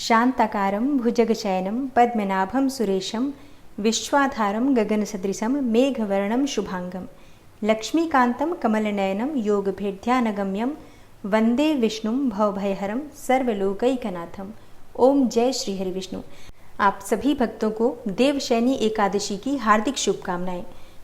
शान्ताकारं भुजगशयनं पद्मनाभं सुरेशं विश्वाधारं गगनसदृशं मेघवर्णं शुभांगं लक्ष्मीकान्तं कमलनयनं योगभेद्यानगम्यं वंदे विष्णुं भवभयहरं सर्वलोकैकनाथम। ओम जय श्री हरि विष्णु। आप सभी भक्तों को देवशयनी एकादशी की हार्दिक शुभकामनाएं।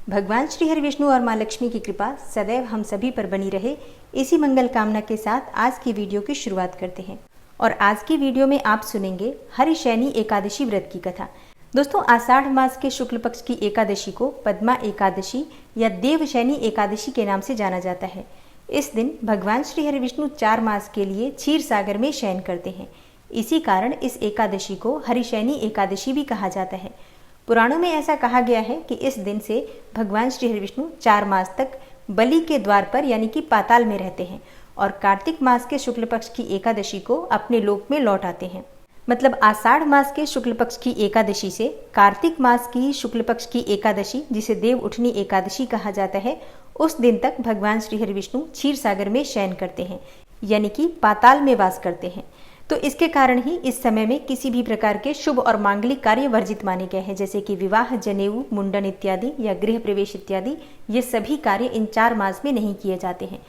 भगवान श्री हरि विष्णु और माँ लक्ष्मी की कृपा सदैव हम सभी पर बनी रहे, इसी मंगल कामना के साथ आज की वीडियो की शुरुआत करते हैं। और आज की वीडियो में आप सुनेंगे हरिशयनी एकादशी व्रत की कथा। दोस्तों, आषाढ़ मास के शुक्ल पक्ष की एकादशी को पद्मा एकादशी या देवशयनी एकादशी के नाम से जाना जाता है। इस दिन भगवान श्री हरि विष्णु 4 मास के लिए क्षीर सागर में शयन करते हैं। इसी कारण इस एकादशी को हरिशयनी एकादशी भी कहा जाता है। पुराणों में ऐसा कहा गया है कि इस दिन से भगवान श्री हरि विष्णु 4 मास तक बलि के द्वार पर यानी कि पाताल में रहते हैं और कार्तिक मास के शुक्ल पक्ष की एकादशी को अपने लोक में लौट आते हैं। मतलब आषाढ़ मास के शुक्ल पक्ष की एकादशी से कार्तिक मास की शुक्ल पक्ष की एकादशी, जिसे देव उठनी एकादशी कहा जाता है, उस दिन तक भगवान श्री हरि विष्णु क्षीर सागर में शयन करते हैं यानी कि पाताल में वास करते हैं। तो इसके कारण ही इस समय में किसी भी प्रकार के शुभ और मांगलिक कार्य वर्जित माने गए हैं, जैसे कि विवाह, जनेऊ, मुंडन इत्यादि या गृह प्रवेश इत्यादि। ये सभी कार्य इन 4 मास में नहीं किए जाते हैं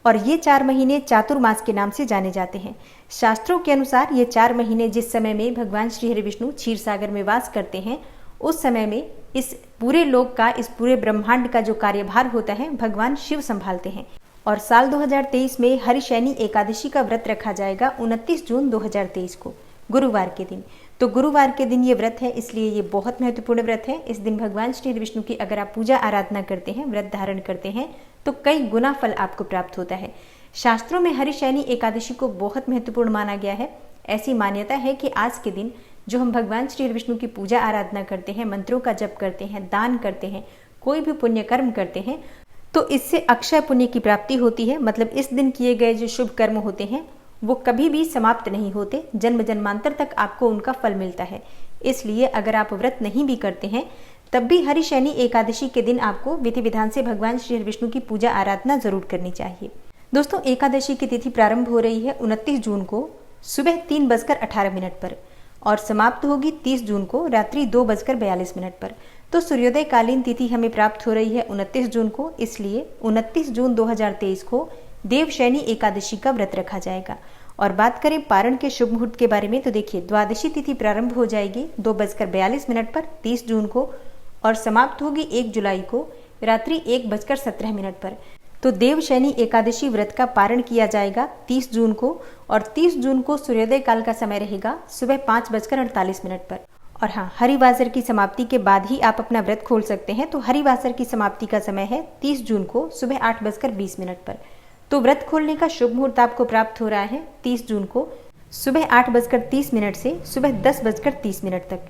और ये 4 महीने चातुर्मास के नाम से जाने जाते हैं। शास्त्रों के अनुसार ये 4 महीने जिस समय में भगवान श्री हरि विष्णु क्षीर सागर में वास करते हैं, उस समय में इस पूरे लोक का, इस पूरे ब्रह्मांड का जो कार्यभार होता है, भगवान शिव संभालते हैं। और साल 2023 में हरिशयनी एकादशी का व्रत रखा जाएगा 29 जून 2023 को, गुरुवार के दिन। तो गुरुवार के दिन ये व्रत है, इसलिए ये बहुत महत्वपूर्ण व्रत है। इस दिन भगवान श्री हरि विष्णु की अगर आप पूजा आराधना करते हैं, व्रत धारण करते हैं, तो कई गुना फल आपको प्राप्त होता है। शास्त्रों में हरिशयनी एकादशी को बहुत महत्वपूर्ण माना गया है। ऐसी मान्यता है कि आज के दिन जो हम भगवान श्री हरि विष्णु की पूजा आराधना करते हैं, मंत्रों का जप करते हैं, दान करते हैं, कोई भी पुण्य कर्म करते हैं, तो इससे अक्षय पुण्य की प्राप्ति होती है। मतलब इस दिन किए गए जो शुभ कर्म होते हैं वो कभी भी समाप्त नहीं होते, जन्म जन्मांतर तक आपको उनका फल मिलता है। इसलिए अगर आप व्रत नहीं भी करते हैं तब भी हरिशयनी एकादशी के दिन आपको विधि विधान से भगवान श्री हरि विष्णु की पूजा आराधना जरूर करनी चाहिए। दोस्तों, एकादशी की तिथि प्रारंभ हो रही है 29 जून को सुबह 3:18 पर और समाप्त होगी 30 जून को रात्रि 2:42 पर। तो सूर्योदय कालीन तिथि हमें प्राप्त हो रही है 29 जून को, इसलिए 29 जून 2023 को देवशयनी एकादशी का व्रत रखा जाएगा। और बात करें पारण के शुभ मुहूर्त के बारे में, तो देखिए, द्वादशी तिथि प्रारंभ हो जाएगी 2:42 पर 30 जून को और समाप्त होगी 1 जुलाई को रात्रि 1:17 पर। तो देवशयनी एकादशी व्रत का पारण किया जाएगा 30 जून को और 30 जून को सूर्योदय काल का समय रहेगा सुबह 5:48 पर। और हाँ, हरिवासर की समाप्ति के बाद ही आप अपना व्रत खोल सकते हैं। तो हरिवासर की समाप्ति का समय है 30 जून को सुबह 8:20 पर। तो व्रत खोलने का शुभ मुहूर्त आपको प्राप्त हो रहा है 30 जून को सुबह 8:30 से सुबह 10:30 तक।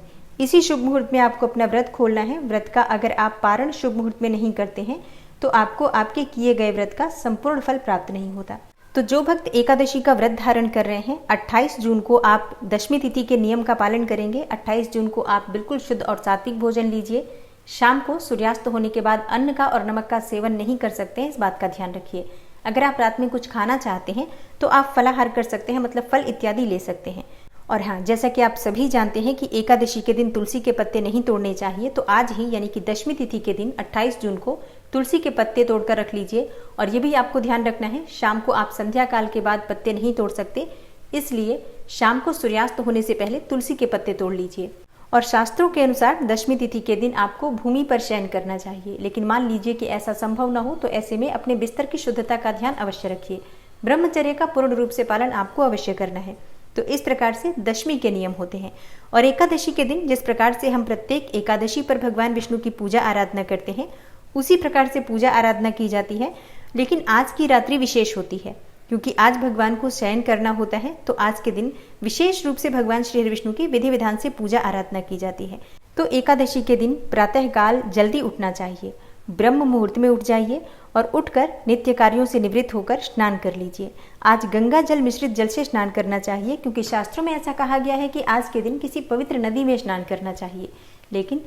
इसी शुभ मुहूर्त में आपको अपना व्रत खोलना है। व्रत का अगर आप पारण शुभ मुहूर्त में नहीं करते हैं तो आपको आपके किए गए व्रत का संपूर्ण फल प्राप्त नहीं होता। तो जो भक्त एकादशी का व्रत धारण कर रहे हैं, 28 जून को आप दशमी तिथि के नियम का पालन करेंगे। 28 जून को आप बिल्कुल शुद्ध और सात्विक भोजन लीजिए। शाम को सूर्यास्त होने के बाद अन्न का और नमक का सेवन नहीं कर सकते हैं, इस बात का ध्यान रखिए। अगर आप रात में कुछ खाना चाहते हैं तो आप फलाहार कर सकते हैं, मतलब फल इत्यादि ले सकते हैं। और हाँ, जैसा कि आप सभी जानते हैं कि एकादशी के दिन तुलसी के पत्ते नहीं तोड़ने चाहिए, तो आज ही यानी कि दशमी तिथि के दिन 28 जून को तुलसी के पत्ते तोड़कर रख लीजिए। और ये भी आपको ध्यान रखना है, शाम को आप संध्या काल के बाद पत्ते नहीं तोड़ सकते, इसलिए शाम को सूर्यास्त होने से पहले तुलसी के पत्ते तोड़ लीजिए। और शास्त्रों के अनुसार दशमी तिथि के दिन आपको भूमि पर शयन करना चाहिए, लेकिन मान लीजिए कि ऐसा संभव न हो तो ऐसे में अपने बिस्तर की शुद्धता का ध्यान अवश्य रखिए। ब्रह्मचर्य का पूर्ण रूप से पालन आपको अवश्य करना है। तो इस प्रकार से दशमी के नियम होते हैं। और एकादशी के दिन जिस प्रकार से हम प्रत्येक एकादशी पर भगवान विष्णु की पूजा आराधना करते हैं, उसी प्रकार से पूजा आराधना की जाती है। लेकिन आज की रात्रि विशेष होती है, क्योंकि आज भगवान को शयन करना होता है। तो आज के दिन विशेष रूप से भगवान श्री हरि विष्णु की विधि विधान से पूजा आराधना की जाती है। तो एकादशी के दिन प्रातः काल जल्दी उठना चाहिए, ब्रह्म मुहूर्त में उठ जाइए और उठकर नित्य कार्यों से निवृत्त होकर स्नान कर लीजिए। आज गंगा जल मिश्रित जल से स्नान करना चाहिए, क्योंकि शास्त्रों में ऐसा कहा गया है कि आज के दिन किसी पवित्र नदी में स्नान करना चाहिए। लेकिन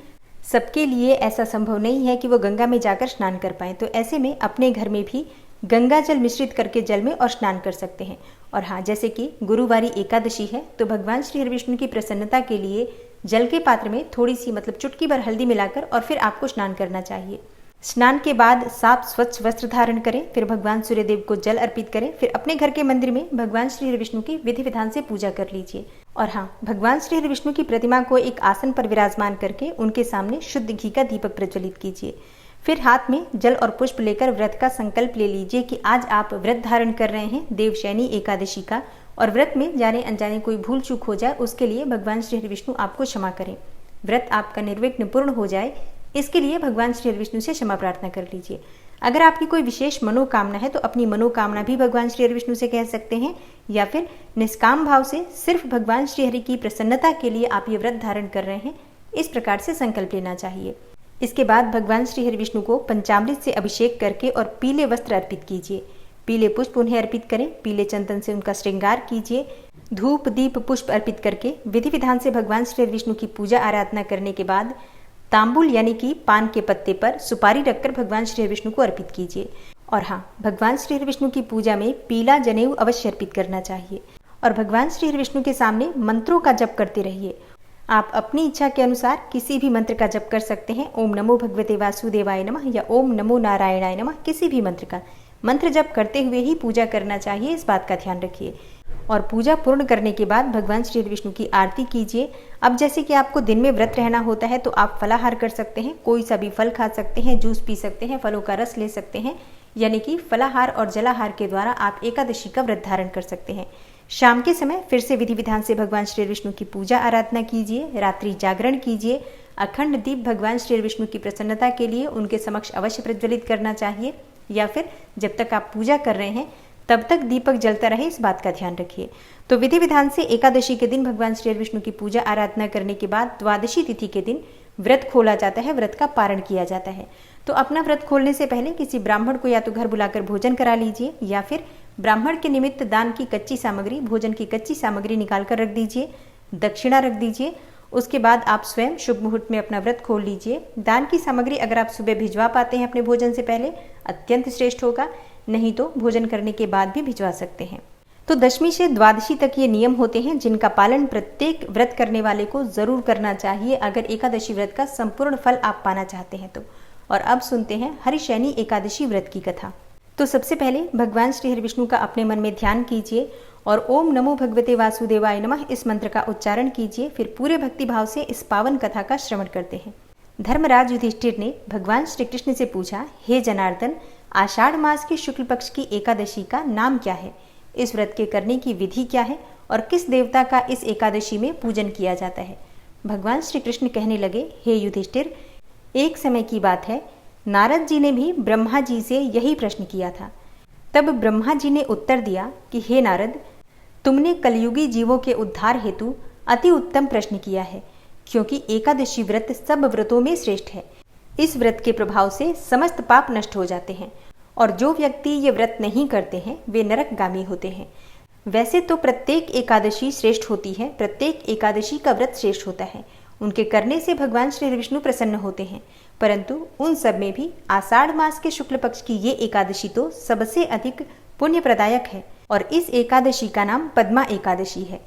सबके लिए ऐसा संभव नहीं है कि वो गंगा में जाकर स्नान कर पाएं। तो ऐसे में अपने घर में भी गंगा जल मिश्रित करके जल में और स्नान कर सकते हैं। और हाँ, जैसे कि गुरुवारी एकादशी है तो भगवान श्री हरिविष्णु की प्रसन्नता के लिए जल के पात्र में थोड़ी सी चुटकी भर हल्दी मिलाकर और फिर आपको स्नान करना चाहिए। स्नान के बाद साफ स्वच्छ वस्त्र धारण करें, फिर भगवान सूर्यदेव को जल अर्पित करें, फिर अपने घर के मंदिर में भगवान श्री हरिविष्णु की विधि विधान से पूजा कर लीजिए। और हाँ, भगवान श्री हरिविष्णु की प्रतिमा को एक आसन पर विराजमान करके उनके सामने शुद्ध घी का दीपक प्रज्वलित कीजिए। फिर हाथ में जल और पुष्प लेकर व्रत का संकल्प ले लीजिए कि आज आप व्रत धारण कर रहे हैं देवशयनी एकादशी का, और व्रत में जाने अनजाने कोई भूल चूक हो जाए उसके लिए भगवान श्री हरिविष्णु आपको क्षमा करें। व्रत आपका निर्विघ्न पूर्ण हो जाए इसके लिए भगवान श्री हरिविष्णु से क्षमा प्रार्थना कर लीजिए। अगर आपकी कोई विशेष मनोकामना है तो अपनी मनोकामना भी भगवान श्री हरिविष्णु से कह सकते हैं, या फिर निष्काम भाव से सिर्फ भगवान श्री हरि की प्रसन्नता के लिए आप ये व्रत धारण कर रहे हैं, इस प्रकार से संकल्प लेना चाहिए। इसके बाद भगवान श्री हरिविष्णु को पंचामृत से अभिषेक करके और पीले वस्त्र अर्पित कीजिए। पीले पुष्प उन्हें अर्पित करें, पीले चंदन से उनका श्रृंगार कीजिए। धूप दीप पुष्प अर्पित करके विधि विधान से भगवान श्री हरिविष्णु की पूजा आराधना करने के बाद तांबुल यानी कि पान के पत्ते पर सुपारी रखकर भगवान श्री हरिविष्णु को अर्पित कीजिए। और हाँ, भगवान श्री हरिविष्णु की पूजा में पीला जनेऊ अवश्य अर्पित करना चाहिए और भगवान श्री हरिविष्णु के सामने मंत्रों का जप करते रहिए। आप अपनी इच्छा के अनुसार किसी भी मंत्र का जप कर सकते हैं। ओम नमो भगवते वासुदेवाय नमः या ओम नमो नारायणाय नमः, किसी भी मंत्र का मंत्र जप करते हुए ही पूजा करना चाहिए, इस बात का ध्यान रखिए। और पूजा पूर्ण करने के बाद भगवान श्री विष्णु की आरती कीजिए। अब जैसे कि आपको दिन में व्रत रहना होता है तो आप फलाहार कर सकते हैं, कोई सा भी फल खा सकते हैं, जूस पी सकते हैं, फलों का रस ले सकते हैं, यानी कि फलाहार और जलाहार के द्वारा आप एकादशी का व्रत धारण कर सकते हैं। शाम के समय फिर से विधि विधान से भगवान श्री विष्णु की पूजा आराधना कीजिए, रात्रि जागरण कीजिए। अखंड दीप भगवान श्री विष्णु की प्रसन्नता के लिए उनके समक्ष अवश्य प्रज्वलित करना चाहिए, या फिर जब तक आप पूजा कर रहे हैं तब तक दीपक जलता रहे, इस बात का ध्यान रखिए। तो विधि विधान से एकादशी के दिन भगवान श्री विष्णु की पूजा आराधना करने के बाद द्वादशी तिथि के दिन व्रत खोला जाता है, व्रत का पारण किया जाता है। तो अपना व्रत खोलने से पहले किसी ब्राह्मण को या तो घर बुलाकर भोजन करा लीजिए, या फिर ब्राह्मण के निमित्त दान की कच्ची सामग्री, भोजन की कच्ची सामग्री निकाल कर रख दीजिए, दक्षिणा रख दीजिए। उसके बाद आप स्वयं शुभ मुहूर्त में अपना व्रत खोल लीजिए। दान की सामग्री अगर आप सुबह भिजवा पाते हैं अपने भोजन से पहले, अत्यंत श्रेष्ठ होगा, नहीं तो भोजन करने के बाद भी भिजवा सकते हैं। तो दशमी से द्वादशी तक ये नियम होते हैं जिनका पालन प्रत्येक व्रत करने वाले को जरूर करना चाहिए अगर एकादशी व्रत का संपूर्ण फल आप पाना चाहते हैं तो। और अब सुनते हैं हरिशयनी एकादशी व्रत की कथा। तो सबसे पहले भगवान श्री हरि विष्णु का अपने मन में ध्यान कीजिए और ओम नमो भगवते वासुदेवाय नमः इस मंत्र का उच्चारण कीजिए। फिर पूरे भक्ति भाव से इस पावन कथा का श्रवण करते हैं। धर्मराज युधिष्ठिर ने भगवान श्री कृष्ण से पूछा, हे जनार्दन, आषाढ़ मास की शुक्ल पक्ष की एकादशी का नाम क्या है? इस व्रत के करने की विधि क्या है और किस देवता का इस एकादशी में पूजन किया जाता है? भगवान श्री कृष्ण कहने लगे, हे युधिष्ठिर, एक समय की बात है, नारद जी ने भी ब्रह्मा जी से यही प्रश्न किया था। तब ब्रह्मा जी ने उत्तर दिया कि हे नारद, तुमने कलयुगी जीवों के उद्धार हेतु अति उत्तम प्रश्न किया है, क्योंकि एकादशी व्रत सब व्रतों में श्रेष्ठ है। इस व्रत के प्रभाव से समस्त पाप नष्ट हो जाते हैं और जो व्यक्ति ये व्रत नहीं करते हैं वे नरकगामी होते हैं। वैसे तो प्रत्येक एकादशी श्रेष्ठ होती है, प्रत्येक एकादशी का व्रत श्रेष्ठ होता है, उनके करने से भगवान श्री विष्णु प्रसन्न होते हैं, परंतु उन सब में भी आषाढ़ मास के शुक्ल पक्ष की ये एकादशी तो सबसे अधिक पुण्य प्रदायक है और इस एकादशी का नाम पद्मा एकादशी है।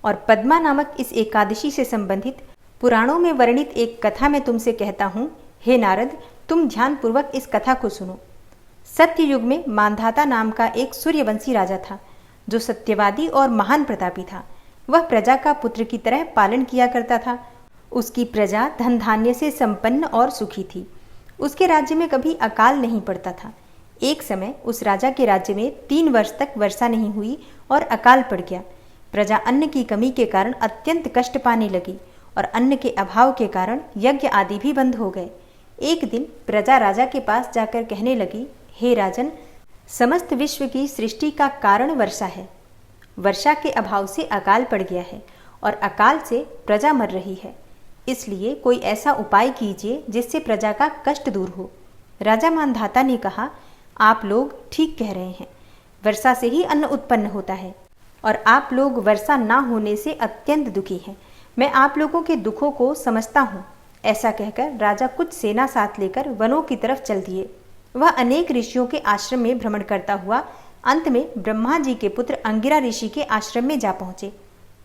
और पद्मा नामक इस एकादशी से संबंधित पुराणों में वर्णित एक कथा मैं तुमसे कहता हूँ। हे नारद, तुम ध्यान पूर्वक इस कथा को सुनो। सत्य युग में मांधाता नाम का एक सूर्यवंशी राजा था, जो सत्यवादी और महान प्रतापी था। वह प्रजा का पुत्र की तरह पालन किया करता था। उसकी प्रजा धन धान्य से संपन्न और सुखी थी। उसके राज्य में कभी अकाल नहीं पड़ता था। एक समय उस राजा के राज्य में 3 वर्ष तक वर्षा नहीं हुई और अकाल पड़ गया। प्रजा अन्न की कमी के कारण अत्यंत कष्ट पाने लगी और अन्न के अभाव के कारण यज्ञ आदि भी बंद हो गए। एक दिन प्रजा राजा के पास जाकर कहने लगी, हे राजन, समस्त विश्व की सृष्टि का कारण वर्षा है। वर्षा के अभाव से अकाल पड़ गया है और अकाल से प्रजा मर रही है, इसलिए कोई ऐसा उपाय कीजिए जिससे प्रजा का कष्ट दूर हो। राजा मांधाता ने कहा, आप लोग ठीक कह रहे हैं, वर्षा से ही अन्न उत्पन्न होता है और आप लोग वर्षा ना होने से अत्यंत दुखी हैं। मैं आप लोगों के दुखों को समझता हूँ। ऐसा कहकर राजा कुछ सेना साथ लेकर वनों की तरफ चल दिए। वह अनेक ऋषियों के आश्रम में भ्रमण करता हुआ अंत में ब्रह्मा जी के पुत्र अंगिरा ऋषि के आश्रम में जा पहुंचे।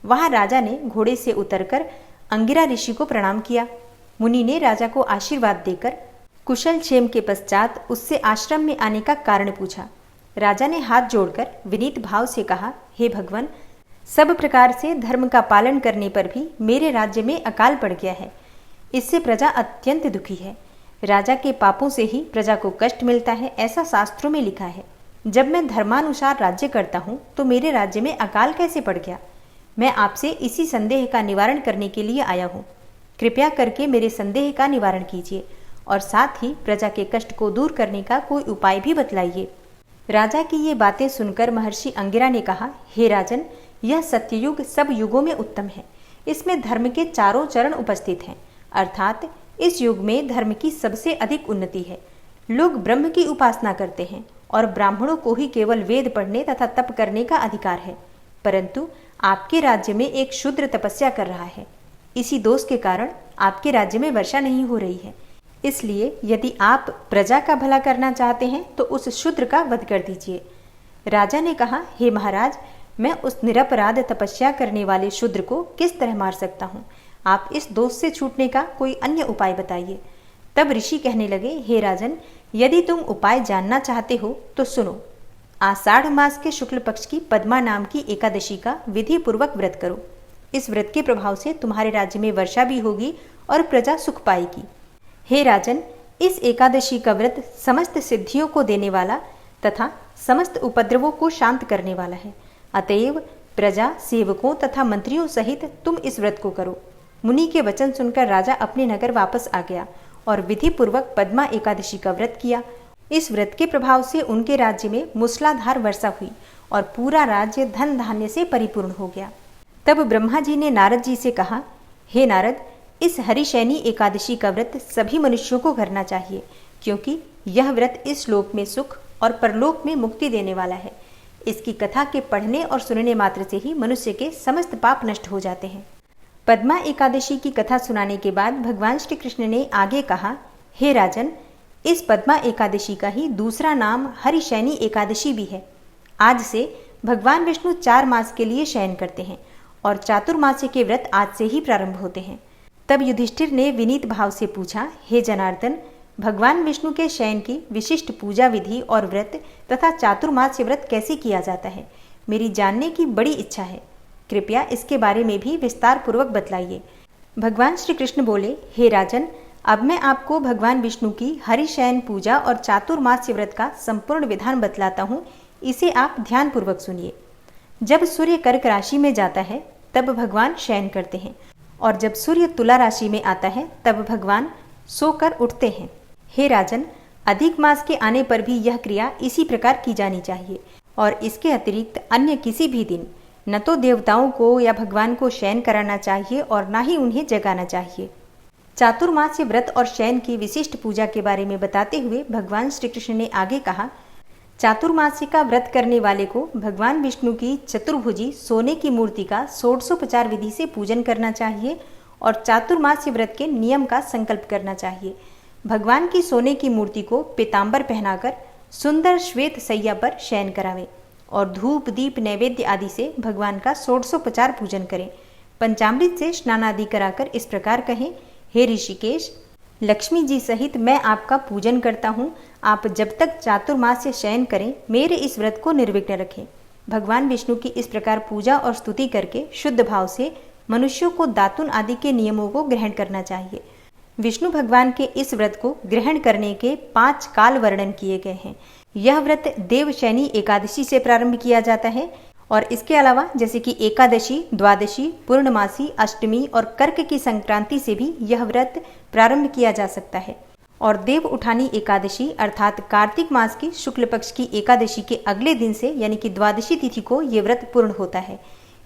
वहां राजा ने घोड़े से उतरकर अंगिरा ऋषि को प्रणाम किया। मुनि ने राजा को आशीर्वाद देकर कुशल क्षेम के पश्चात उससे आश्रम में आने का कारण पूछा। राजा ने हाथ जोड़कर विनीत भाव से कहा, हे भगवान, सब प्रकार से धर्म का पालन करने पर भी मेरे राज्य में अकाल पड़ गया है। इससे प्रजा अत्यंत दुखी है। राजा के पापों से ही प्रजा को कष्ट मिलता है, ऐसा शास्त्रों में लिखा है। जब मैं धर्मानुसार राज्य करता हूँ तो मेरे राज्य में अकाल कैसे पड़ गया? मैं आपसे इसी संदेह का निवारण करने के लिए आया हूँ। कृपया करके मेरे संदेह का निवारण कीजिए और साथ ही प्रजा के कष्ट को दूर करने का कोई उपाय भी बतलाइए। राजा की ये बातें सुनकर महर्षि अंगिरा ने कहा, हे राजन, यह सत्ययुग सब युगों में उत्तम है। इसमें धर्म के चारों चरण उपस्थित हैं, अर्थात इस युग में धर्म की सबसे अधिक उन्नति है। लोग ब्रह्म की उपासना करते हैं और ब्राह्मणों को ही केवल वेद पढ़ने तथा तप करने का अधिकार है, परंतु आपके राज्य में एक शूद्र तपस्या कर रहा है। इसी दोष के कारण आपके राज्य में वर्षा नहीं हो रही है। इसलिए यदि आप प्रजा का भला करना चाहते हैं तो उस शूद्र का वध कर दीजिए। राजा ने कहा, हे महाराज, मैं उस निरपराध तपस्या करने वाले शूद्र को किस तरह मार सकता हूँ? आप इस दोष से छूटने का कोई अन्य उपाय बताइए। तब ऋषि कहने लगे, हे राजन, यदि तुम उपाय जानना चाहते हो तो सुनो। आषाढ़ मास के शुक्ल पक्ष की पद्मा नाम की एकादशी का विधि पूर्वक व्रत करो। इस व्रत के प्रभाव से तुम्हारे राज्य में वर्षा भी होगी और प्रजा सुख पाएगी। हे राजन, इस एकादशी का व्रत समस्त सिद्धियों को देने वाला तथा समस्त उपद्रवों को शांत करने वाला है। अतएव प्रजा, सेवकों तथा मंत्रियों सहित तुम इस व्रत को करो। मुनि के वचन सुनकर राजा अपने नगर वापस आ गया और विधि पूर्वक पद्मा एकादशी का व्रत किया। इस व्रत के प्रभाव से उनके राज्य में मूसलाधार वर्षा हुई और पूरा राज्य धन धान्य से परिपूर्ण हो गया। तब ब्रह्मा जी ने नारद जी से कहा, हे नारद, इस हरिशयनी एकादशी का व्रत सभी मनुष्यों को करना चाहिए, क्योंकि यह व्रत इस लोक में सुख और परलोक में मुक्ति देने वाला है। इसकी कथा के पढ़ने और सुनने मात्र से ही मनुष्य के समस्त पाप नष्ट हो जाते हैं। पद्मा एकादशी की कथा सुनाने के बाद भगवान श्री कृष्ण ने आगे कहा, हे राजन, इस पद्मा एकादशी का ही दूसरा नाम हरिशयनी एकादशी भी है। आज से भगवान विष्णु 4 मास के लिए शयन करते हैं और चातुर्मास्य के व्रत आज से ही प्रारंभ होते हैं। तब युधिष्ठिर ने विनीत भाव से पूछा, हे जनार्दन, भगवान विष्णु के शयन की विशिष्ट पूजा विधि और व्रत तथा चातुर्मास्य व्रत कैसे किया जाता है? मेरी जानने की बड़ी इच्छा है। कृपया इसके बारे में भी विस्तार पूर्वक बतलाइए। भगवान श्री कृष्ण बोले, हे राजन, अब मैं आपको भगवान विष्णु की हरिशयन पूजा और चातुर्मास्य व्रत का संपूर्ण विधान बतलाता हूँ। इसे आप ध्यान पूर्वक सुनिए। जब सूर्य कर्क राशि में जाता है तब भगवान शयन करते हैं, और जब सूर्य तुला राशि में आता है तब भगवान सोकर उठते हैं। हे राजन, अधिक मास के आने पर भी यह क्रिया इसी प्रकार की जानी चाहिए, और इसके अतिरिक्त अन्य किसी भी दिन न तो देवताओं को या भगवान को शयन कराना चाहिए और न ही उन्हें जगाना चाहिए। चातुर्मास्य व्रत और शयन की विशिष्ट पूजा के बारे में बताते हुए भगवान श्री कृष्ण ने आगे कहा, चातुर्मास्य का व्रत करने वाले को भगवान विष्णु की चतुर्भुजी सोने की मूर्ति का षोडशोपचार विधि से पूजन करना चाहिए और चातुर्मास्य व्रत के नियम का संकल्प करना चाहिए। भगवान की सोने की मूर्ति को पीताम्बर पहनाकर सुंदर श्वेत सैया पर शयन करावे और धूप दीप नैवेद्य आदि से भगवान का षोडशोपचार पूजन करें। पंचामृत से स्नान आदि कराकर इस प्रकार कहें, हे ऋषिकेश, लक्ष्मी जी सहित मैं आपका पूजन करता हूँ। आप जब तक चातुर्मास्य शयन करें मेरे इस व्रत को निर्विघ्न रखें। भगवान विष्णु की इस प्रकार पूजा और स्तुति करके शुद्ध भाव से मनुष्यों को दातुन आदि के नियमों को ग्रहण करना चाहिए। विष्णु भगवान के इस व्रत को ग्रहण करने के 5 काल वर्णन किए गए हैं। यह व्रत देवशयनी एकादशी से प्रारंभ किया जाता है और इसके अलावा जैसे कि एकादशी, द्वादशी, पूर्णमासी, अष्टमी और कर्क की संक्रांति से भी यह व्रत प्रारंभ किया जा सकता है। और देव उठानी एकादशी अर्थात कार्तिक मास की शुक्ल पक्ष की एकादशी के अगले दिन से यानी कि द्वादशी तिथि को ये व्रत पूर्ण होता है।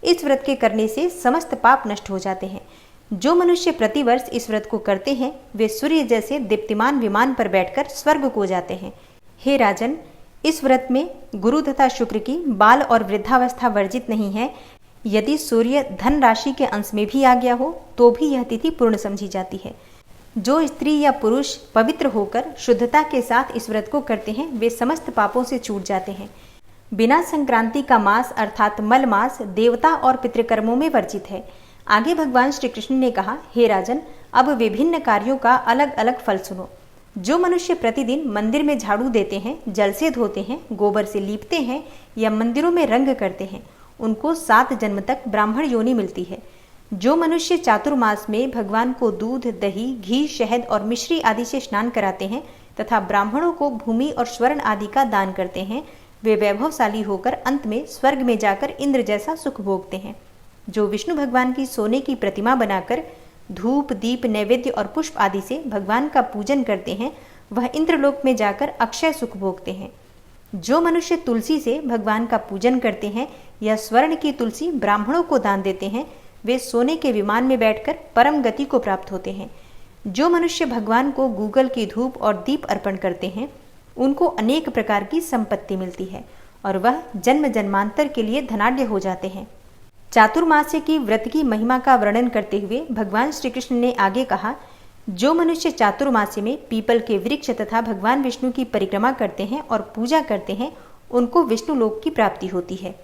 इस व्रत के करने से समस्त पाप नष्ट हो जाते हैं। जो मनुष्य प्रतिवर्ष इस व्रत को करते हैं वे सूर्य जैसे दीप्तिमान विमान पर बैठकर स्वर्ग को जाते हैं। हे राजन, इस व्रत में गुरु तथा शुक्र की बाल और वृद्धावस्था वर्जित नहीं है। यदि सूर्य धन राशि के अंश में भी आ गया हो तो भी यह तिथि पूर्ण समझी जाती है। जो स्त्री या पुरुष पवित्र होकर शुद्धता के साथ इस व्रत को करते हैं वे समस्त पापों से छूट जाते हैं। बिना संक्रांति का मास अर्थात मल मास देवता और पितृकर्मों में वर्जित है। आगे भगवान श्री कृष्ण ने कहा, हे राजन, अब विभिन्न कार्यों का अलग अलग फल सुनो। जो मनुष्य प्रतिदिन मंदिर में झाड़ू देते हैं, जल से धोते हैं, गोबर से लीपते हैं या मंदिरों में रंग करते हैं, उनको 7 जन्म तक ब्राह्मण योनि मिलती है। जो मनुष्य चातुर्मास में भगवान को दूध, दही, घी, शहद और मिश्री आदि से स्नान कराते हैं तथा ब्राह्मणों को भूमि और स्वर्ण आदि का दान करते हैं, वे वैभवशाली होकर अंत में स्वर्ग में जाकर इंद्र जैसा सुख भोगते हैं। जो विष्णु भगवान की सोने की प्रतिमा बनाकर धूप, दीप, नैवेद्य और पुष्प आदि से भगवान का पूजन करते हैं, वह इंद्रलोक में जाकर अक्षय सुख भोगते हैं। जो मनुष्य तुलसी से भगवान का पूजन करते हैं या स्वर्ण की तुलसी ब्राह्मणों को दान देते हैं, वे सोने के विमान में बैठकर परम गति को प्राप्त होते हैं। जो मनुष्य भगवान को गूगल की धूप और दीप अर्पण करते हैं, उनको अनेक प्रकार की संपत्ति मिलती है और वह जन्म जन्मांतर के लिए धनाढ्य हो जाते हैं। चातुर्मास्य की व्रत की महिमा का वर्णन करते हुए भगवान श्री कृष्ण ने आगे कहा, जो मनुष्य चातुर्मास्य में पीपल के वृक्ष तथा भगवान विष्णु की परिक्रमा करते हैं और पूजा करते हैं, उनको विष्णु लोक की प्राप्ति होती है।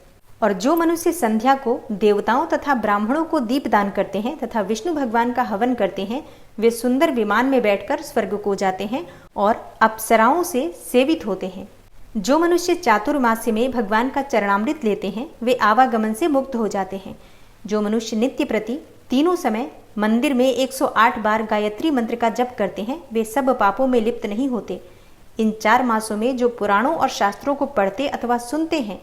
और जो मनुष्य संध्या को देवताओं तथा ब्राह्मणों को दीप दान करते हैं तथा विष्णु भगवान का हवन करते हैं, वे सुंदर विमान में बैठकर स्वर्ग को जाते हैं और अप्सराओं से सेवित होते हैं। जो मनुष्य चातुर्मास्य में भगवान का चरणामृत लेते हैं, वे आवागमन से मुक्त हो जाते हैं। जो मनुष्य नित्य प्रति तीनों समय मंदिर में 108 बार गायत्री मंत्र का जप करते हैं, वे सब पापों में लिप्त नहीं होते। इन 4 मासों में जो पुराणों और शास्त्रों को पढ़ते अथवा सुनते हैं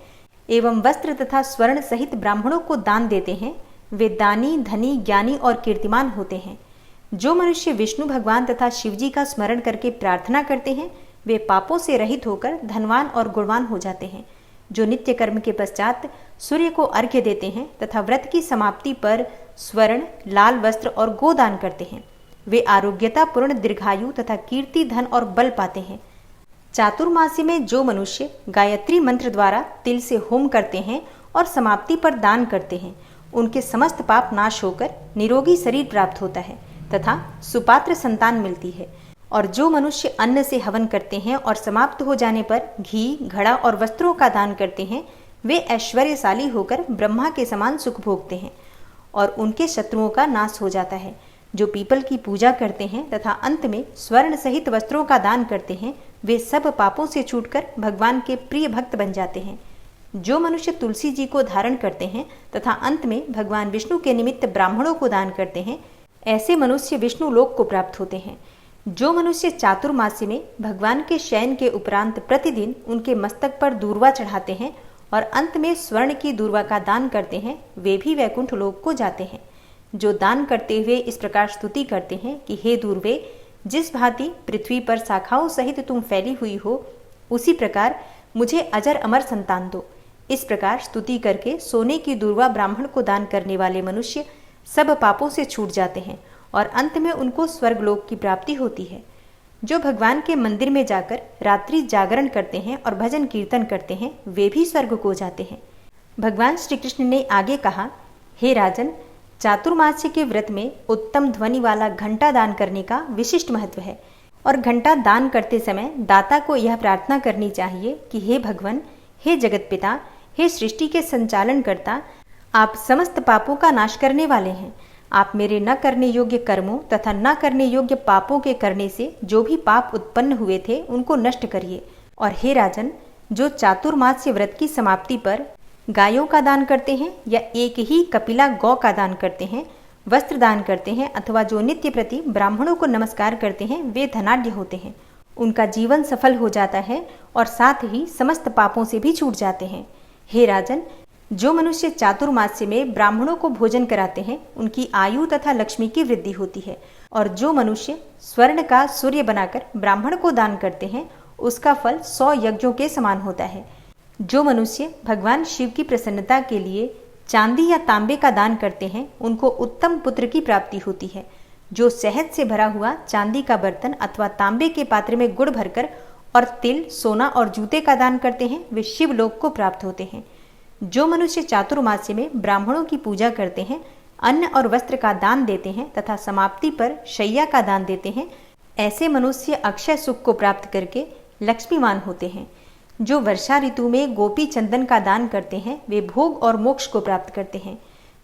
एवं वस्त्र तथा स्वर्ण सहित ब्राह्मणों को दान देते हैं, वे दानी, धनी, ज्ञानी और कीर्तिमान होते हैं। जो मनुष्य विष्णु भगवान तथा शिवजी का स्मरण करके प्रार्थना करते हैं, वे पापों से रहित होकर धनवान और गुणवान हो जाते हैं। जो नित्य कर्म के पश्चात सूर्य को अर्घ्य देते हैं तथा व्रत की समाप्ति पर स्वर्ण, लाल वस्त्र और गोदान करते हैं, वे आरोग्यता पूर्ण दीर्घायु तथा कीर्ति, धन और बल पाते हैं। चातुर्मासी में जो मनुष्य गायत्री मंत्र द्वारा तिल से होम करते हैं और समाप्ति पर दान करते हैं, उनके समस्त पाप नाश होकर निरोगी शरीर प्राप्त होता है तथा सुपात्र संतान मिलती है। और जो मनुष्य अन्न से हवन करते हैं और समाप्त हो जाने पर घी, घड़ा और वस्त्रों का दान करते हैं, वे ऐश्वर्यशाली होकर ब्रह्मा के समान सुख भोगते हैं और उनके शत्रुओं का नाश हो जाता है। जो पीपल की पूजा करते हैं तथा अंत में स्वर्ण सहित वस्त्रों का दान करते हैं, वे सब पापों से छूटकर भगवान के प्रिय भक्त बन जाते हैं। जो मनुष्य तुलसी जी को धारण करते हैं तथा अंत में भगवान विष्णु के निमित्त ब्राह्मणों को दान करते हैं, ऐसे मनुष्य विष्णु लोक को प्राप्त होते हैं। जो मनुष्य चातुर्मासी में भगवान के शयन के उपरांत प्रतिदिन उनके मस्तक पर दूर्वा चढ़ाते हैं और अंत में स्वर्ण की दूर्वा का दान करते हैं, वे भी वैकुंठ लोक को जाते हैं। जो दान करते हुए इस प्रकार स्तुति करते हैं कि हे दूर्वे, जिस भांति पृथ्वी पर शाखाओं सहित तुम फैली हुई हो, उसी प्रकार मुझे अजर अमर संतान दो। इस प्रकार स्तुति करके सोने की दूर्वा ब्राह्मण को दान करने वाले मनुष्य सब पापों से छूट जाते हैं और अंत में उनको स्वर्गलोक की प्राप्ति होती है। जो भगवान के मंदिर में जाकर रात्रि जागरण करते हैं और भजन कीर्तन करते हैं, वे भी स्वर्ग को जाते हैं। भगवान श्री कृष्ण ने आगे कहा, हे राजन, चातुर्मास्य के व्रत में उत्तम ध्वनि वाला घंटा दान करने का विशिष्ट महत्व है और घंटा दान करते समय दाता को यह प्रार्थना करनी चाहिए कि हे भगवान, हे जगत पिता, हे सृष्टि के संचालन करता, आप समस्त पापों का नाश करने वाले हैं। आप मेरे न करने योग्य कर्मों तथा न करने योग्य पापों के करने से जो भी पाप उत्पन्न हुए थे उनको नष्ट करिए। और हे राजन, जो चातुर्मास्य व्रत की समाप्ति पर गायों का दान करते हैं या एक ही कपिला गौ का दान करते हैं, वस्त्र दान करते हैं अथवा जो नित्य प्रति ब्राह्मणों को नमस्कार करते हैं, वे धनाढ्य होते हैं। उनका जीवन सफल हो जाता है और साथ ही समस्त पापों से भी छूट जाते हैं। हे राजन, जो मनुष्य चातुर्मास्य में ब्राह्मणों को भोजन कराते हैं, उनकी आयु तथा लक्ष्मी की वृद्धि होती है। और जो मनुष्य स्वर्ण का सूर्य बनाकर ब्राह्मण को दान करते हैं, उसका फल 100 यज्ञों के समान होता है। जो मनुष्य भगवान शिव की प्रसन्नता के लिए चांदी या तांबे का दान करते हैं, उनको उत्तम पुत्र की प्राप्ति होती है। जो शहद से भरा हुआ चांदी का बर्तन अथवा तांबे के पात्र में गुड़ भरकर और तिल, सोना और जूते का दान करते हैं, वे शिव लोक को प्राप्त होते हैं। जो मनुष्य चातुर्मास्य में ब्राह्मणों की पूजा करते हैं, अन्न और वस्त्र का दान देते हैं तथा समाप्ति पर शैया का दान देते हैं, ऐसे मनुष्य अक्षय सुख को प्राप्त करके लक्ष्मीवान होते हैं। जो वर्षा ऋतु में गोपी चंदन का दान करते हैं वे भोग और मोक्ष को प्राप्त करते हैं।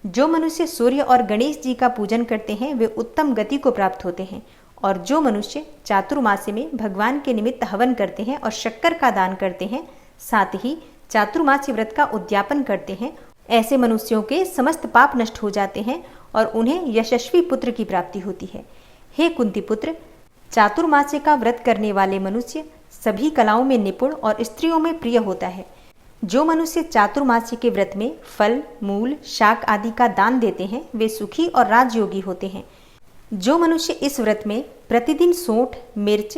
जो मनुष्य सूर्य और गणेश जी का पूजन करते हैं वे उत्तम गति को प्राप्त होते हैं। और जो मनुष्य चातुर्मास्य में भगवान के निमित्त हवन करते हैं और शक्कर का दान करते हैं, साथ ही चातुर्मास्य व्रत का उद्यापन करते हैं, ऐसे मनुष्यों के समस्त पाप नष्ट हो जाते हैं और उन्हें यशस्वी पुत्र की प्राप्ति होती है। हे कुंती पुत्र, चातुर्मास्य का व्रत करने वाले मनुष्य सभी कलाओं में निपुण और स्त्रियों में प्रिय होता है। जो मनुष्य चातुर्मास्य के व्रत में फल, मूल, शाक आदि का दान देते हैं वे सुखी और राजयोगी होते हैं। जो मनुष्य इस व्रत में प्रतिदिन सोंठ, मिर्च,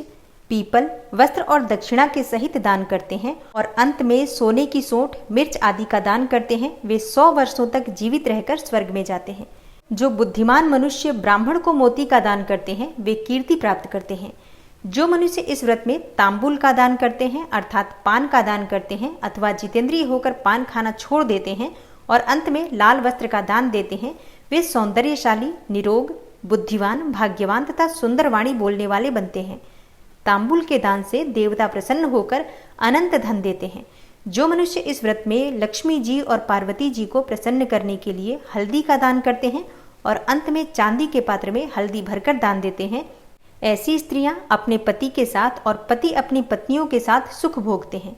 पीपल, वस्त्र और दक्षिणा के सहित दान करते हैं और अंत में सोने की सोंठ, मिर्च आदि का दान करते हैं, वे 100 वर्षों तक जीवित रहकर स्वर्ग में जाते हैं। जो बुद्धिमान मनुष्य ब्राह्मण को मोती का दान करते हैं वे कीर्ति प्राप्त करते हैं। जो मनुष्य इस व्रत में तांबुल का दान करते हैं अर्थात पान का दान करते हैं अथवा जितेंद्रिय होकर पान खाना छोड़ देते हैं और अंत में लाल वस्त्र का दान देते हैं, वे सौंदर्यशाली, निरोग, बुद्धिवान, भाग्यवान तथा सुंदर वाणी बोलने वाले बनते हैं। तांबुल के दान से देवता प्रसन्न होकर अनंत धन देते हैं। जो मनुष्य इस व्रत में लक्ष्मी जी और पार्वती जी को प्रसन्न करने के लिए हल्दी का दान करते हैं और अंत में चांदी के पात्र में हल्दी भरकर दान देते हैं, ऐसी स्त्रियां अपने पति के साथ और पति अपनी पत्नियों के साथ सुख भोगते हैं।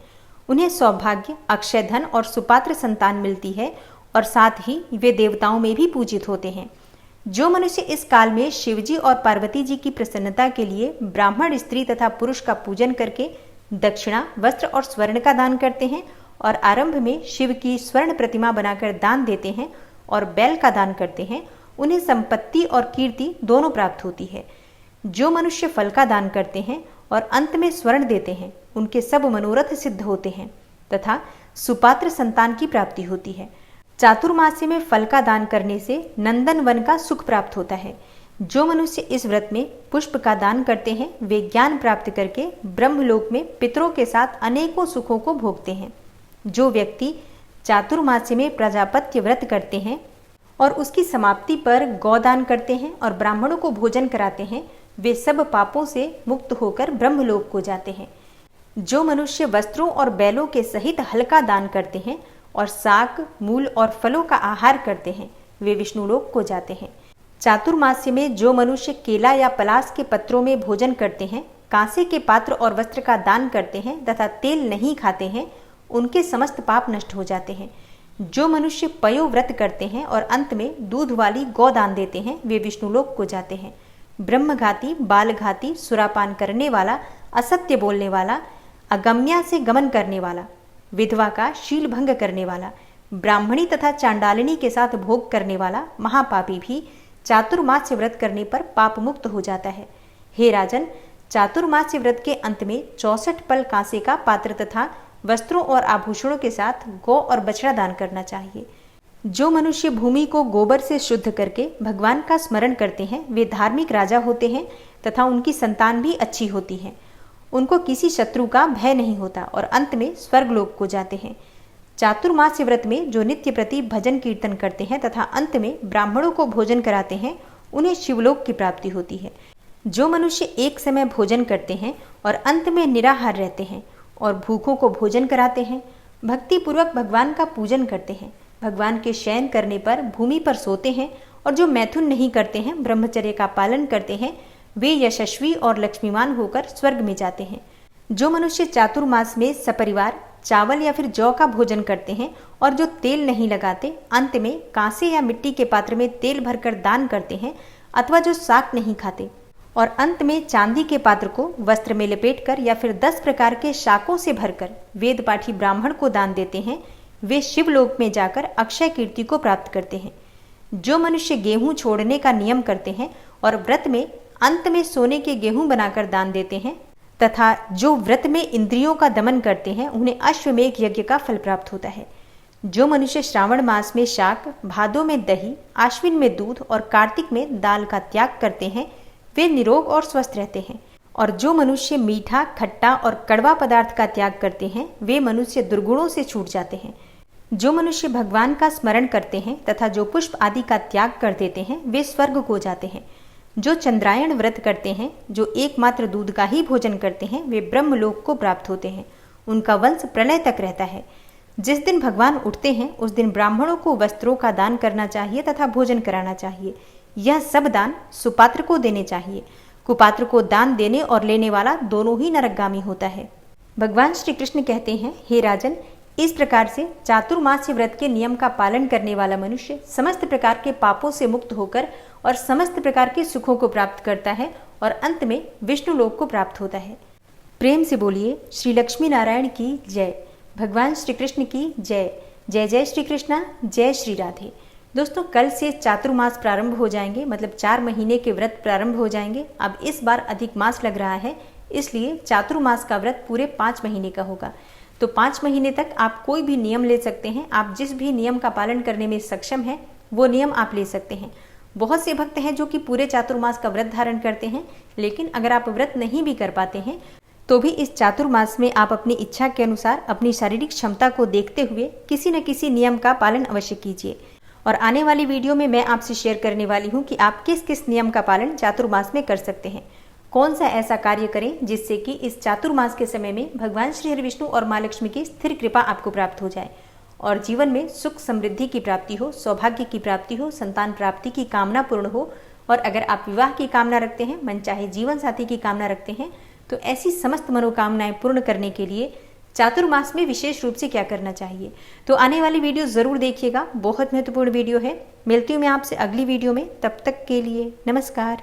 उन्हें सौभाग्य, अक्षय धन और सुपात्र संतान मिलती है और साथ ही वे देवताओं में भी पूजित होते हैं। जो मनुष्य इस काल में शिवजी और पार्वती जी की प्रसन्नता के लिए ब्राह्मण, स्त्री तथा पुरुष का पूजन करके दक्षिणा, वस्त्र और स्वर्ण का दान करते हैं और आरंभ में शिव की स्वर्ण प्रतिमा बनाकर दान देते हैं और बैल का दान करते हैं, उन्हें संपत्ति और कीर्ति दोनों प्राप्त होती है। जो मनुष्य फल का दान करते हैं और अंत में स्वर्ण देते हैं, उनके सब मनोरथ सिद्ध होते हैं तथा सुपात्र संतान की प्राप्ति होती है। चातुर्मास्य में फल का दान करने से नंदन वन का सुख प्राप्त होता है। जो मनुष्य इस व्रत में पुष्प का दान करते हैं वे ज्ञान प्राप्त करके ब्रह्मलोक में पितरों के साथ अनेकों सुखों को भोगते हैं। जो व्यक्ति चातुर्मास्य में प्रजापत्य व्रत करते हैं और उसकी समाप्ति पर गौदान करते हैं और ब्राह्मणों को भोजन कराते हैं, वे सब पापों से मुक्त होकर ब्रह्मलोक को जाते हैं। जो मनुष्य वस्त्रों और बैलों के सहित हल्का दान करते हैं और साग, मूल और फलों का आहार करते हैं, वे विष्णुलोक को जाते हैं। चातुर्मास्य में जो मनुष्य केला या पलास के पत्रों में भोजन करते हैं, कांसे के पात्र और वस्त्र का दान करते हैं तथा तेल नहीं खाते हैं, उनके समस्त पाप नष्ट हो जाते हैं। जो मनुष्य पयो व्रत करते हैं और अंत में दूध वाली गौ दान देते हैं, वे विष्णुलोक को जाते हैं। ब्रह्मघाती, बालघाती, सुरापान करने वाला, असत्य बोलने वाला, अगम्या से गमन करने वाला, विधवा का शील भंग करने वाला, ब्राह्मणी तथा चांडालिनी के साथ भोग करने वाला महापापी भी चातुर्मास्य व्रत करने पर पाप मुक्त हो जाता है। हे राजन, चातुर्मास्य व्रत के अंत में 64 पल कांसे का पात्र तथा वस्त्रों और आभूषणों के साथ गौ और बछड़ा दान करना चाहिए। जो मनुष्य भूमि को गोबर से शुद्ध करके भगवान का स्मरण करते हैं, वे धार्मिक राजा होते हैं तथा उनकी संतान भी अच्छी होती है। उनको किसी शत्रु का भय नहीं होता और अंत में स्वर्गलोक को जाते हैं। चातुर्मास्य व्रत में जो नित्य प्रति भजन कीर्तन करते हैं तथा अंत में ब्राह्मणों को भोजन कराते हैं, उन्हें शिवलोक की प्राप्ति होती है। जो मनुष्य एक समय भोजन करते हैं और अंत में निराहार रहते हैं और भूखों को भोजन कराते हैं, भक्ति पूर्वक भगवान का पूजन करते हैं, भगवान के शयन करने पर भूमि पर सोते हैं और जो मैथुन नहीं करते हैं, ब्रह्मचर्य का पालन करते हैं, वे यशस्वी और लक्ष्मीवान होकर स्वर्ग में जाते हैं। जो मनुष्य चातुर्मास में सपरिवार चावल या फिर जौ का भोजन करते हैं और जो तेल नहीं लगाते, अंत में कांसे या मिट्टी के पात्र में तेल भरकर दान करते हैं, अथवा जो शाक नहीं खाते और अंत में चांदी के पात्र को वस्त्र में लपेटकर या फिर 10 प्रकार के शाकों से भरकर वेद पाठी ब्राह्मण को दान देते हैं, वे शिवलोक में जाकर अक्षय कीर्ति को प्राप्त करते हैं। जो मनुष्य गेहूं छोड़ने का नियम करते हैं और व्रत में अंत में सोने के गेहूं बनाकर दान देते हैं तथा जो व्रत में इंद्रियों का दमन करते हैं, उन्हें अश्वमेघ यज्ञ का फल प्राप्त होता है। जो मनुष्य श्रावण मास में शाक, भादों में दही, आश्विन में दूध और कार्तिक में दाल का त्याग करते हैं, वे निरोग और स्वस्थ रहते हैं। और जो मनुष्य मीठा, खट्टा और कड़वा पदार्थ का त्याग करते हैं, वे मनुष्य दुर्गुणों से छूट जाते हैं। जो मनुष्य भगवान का स्मरण करते हैं तथा जो पुष्प आदि का त्याग कर देते हैं वे स्वर्ग को जाते हैं। जो चंद्रायण व्रत करते हैं, जो एकमात्र दूध का ही भोजन करते हैं, वे ब्रह्मलोक को प्राप्त होते हैं। उनका वंश प्रलय तक रहता है। जिस दिन भगवान उठते हैं उस दिन ब्राह्मणों को वस्त्रों का दान करना चाहिए तथा भोजन कराना चाहिए। यह सब दान सुपात्र को देने चाहिए। कुपात्र को दान देने और लेने वाला दोनों ही नरकगामी होता है। भगवान श्री कृष्ण कहते हैं, हे राजन, इस प्रकार से चातुर्मास्य व्रत के नियम का पालन करने वाला मनुष्य समस्त प्रकार के पापों से मुक्त होकर और समस्त प्रकार के सुखों को प्राप्त करता है और अंत में विष्णु लोक को प्राप्त होता है। प्रेम से बोलिए श्री लक्ष्मी नारायण की जय, भगवान श्री कृष्ण की जय। जय जय श्री कृष्णा, जय श्री राधे। दोस्तों, कल से चातुर्मास प्रारंभ हो जाएंगे, मतलब 4 महीने के व्रत प्रारंभ हो जाएंगे। अब इस बार अधिक मास लग रहा है, इसलिए चातुर्मास का व्रत पूरे 5 महीने का होगा। तो 5 महीने तक आप कोई भी नियम ले सकते हैं। आप जिस भी नियम का पालन करने में सक्षम हैं वो नियम आप ले सकते हैं। बहुत से भक्त हैं जो कि पूरे चातुर्मास का व्रत धारण करते हैं, लेकिन अगर आप व्रत नहीं भी कर पाते हैं तो भी इस चातुर्मास में आप अपनी इच्छा के अनुसार अपनी शारीरिक क्षमता को देखते हुए किसी न किसी नियम का पालन अवश्य कीजिए। और आने वाली वीडियो में मैं आपसे शेयर करने वाली हूँ कि आप किस किस नियम का पालन चातुर्मास में कर सकते हैं। कौन सा ऐसा कार्य करें जिससे कि इस चातुर्मास के समय में भगवान श्री हरि विष्णु और माँ लक्ष्मी की स्थिर कृपा आपको प्राप्त हो जाए और जीवन में सुख समृद्धि की प्राप्ति हो, सौभाग्य की प्राप्ति हो, संतान प्राप्ति की कामना पूर्ण हो। और अगर आप विवाह की कामना रखते हैं, मनचाहे जीवन साथी की कामना रखते हैं, तो ऐसी समस्त मनोकामनाएं पूर्ण करने के लिए चातुर्मास में विशेष रूप से क्या करना चाहिए। तो आने वाली वीडियो जरूर देखिएगा, बहुत महत्वपूर्ण वीडियो है। मिलती हूँ मैं आपसे अगली वीडियो में, तब तक के लिए नमस्कार।